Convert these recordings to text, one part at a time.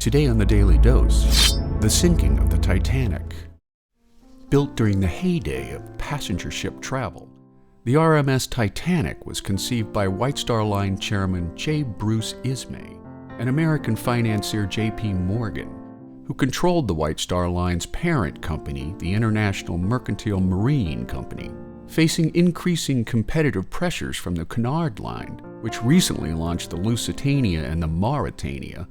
Today on the Daily Dose, the sinking of the Titanic. Built during the heyday of passenger ship travel, the RMS Titanic was conceived by White Star Line chairman J. Bruce Ismay and American financier J.P. Morgan, who controlled the White Star Line's parent company, the International Mercantile Marine Company. Facing increasing competitive pressures from the Cunard Line, which recently launched the Lusitania and the Mauretania,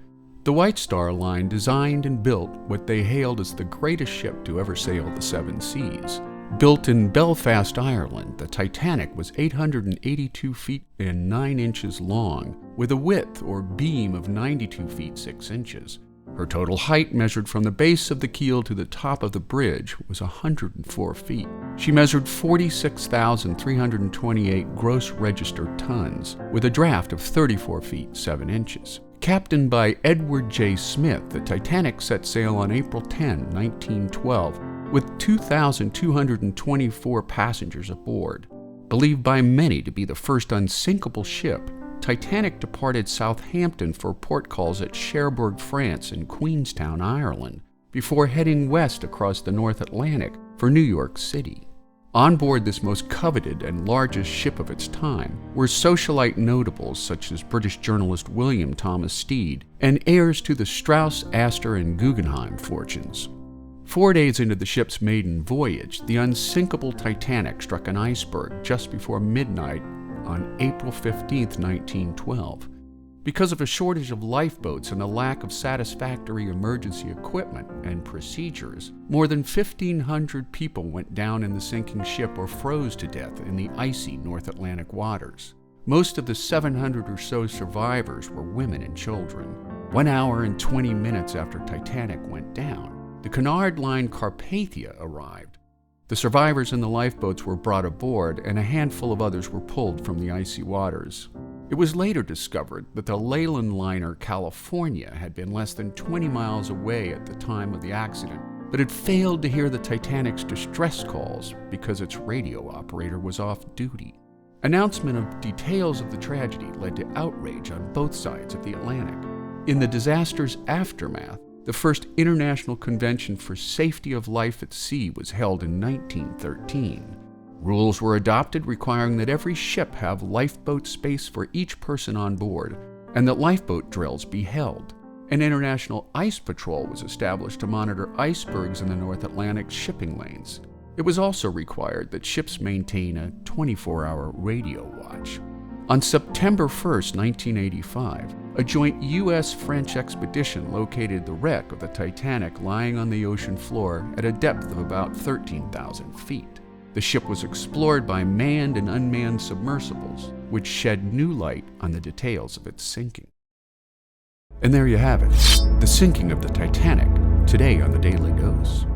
the White Star Line designed and built what they hailed as the greatest ship to ever sail the seven seas. Built in Belfast, Ireland, the Titanic was 882 feet and 9 inches long, with a width or beam of 92 feet 6 inches. Her total height, measured from the base of the keel to the top of the bridge, was 104 feet. She measured 46,328 gross registered tons, with a draft of 34 feet 7 inches. Captained by Edward J. Smith, the Titanic set sail on April 10, 1912, with 2,224 passengers aboard. Believed by many to be the first unsinkable ship, Titanic departed Southampton for port calls at Cherbourg, France and Queenstown, Ireland, before heading west across the North Atlantic for New York City. On board this most coveted and largest ship of its time were socialite notables such as British journalist William Thomas Stead and heirs to the Strauss, Astor, and Guggenheim fortunes. 4 days into the ship's maiden voyage, the unsinkable Titanic struck an iceberg just before midnight on April 15, 1912. Because of a shortage of lifeboats and a lack of satisfactory emergency equipment and procedures, more than 1,500 people went down in the sinking ship or froze to death in the icy North Atlantic waters. Most of the 700 or so survivors were women and children. 1 hour and 20 minutes after Titanic went down, the Cunard Line Carpathia arrived. The survivors in the lifeboats were brought aboard, and a handful of others were pulled from the icy waters. It was later discovered that the Leyland liner California had been less than 20 miles away at the time of the accident, but had failed to hear the Titanic's distress calls because its radio operator was off duty. Announcement of details of the tragedy led to outrage on both sides of the Atlantic. In the disaster's aftermath, the first International Convention for Safety of Life at Sea was held in 1913. Rules were adopted requiring that every ship have lifeboat space for each person on board, and that lifeboat drills be held. An international ice patrol was established to monitor icebergs in the North Atlantic shipping lanes. It was also required that ships maintain a 24-hour radio watch. On September 1, 1985, a joint U.S.-French expedition located the wreck of the Titanic lying on the ocean floor at a depth of about 13,000 feet. The ship was explored by manned and unmanned submersibles, which shed new light on the details of its sinking. And there you have it, the sinking of the Titanic, today on the Daily Dose.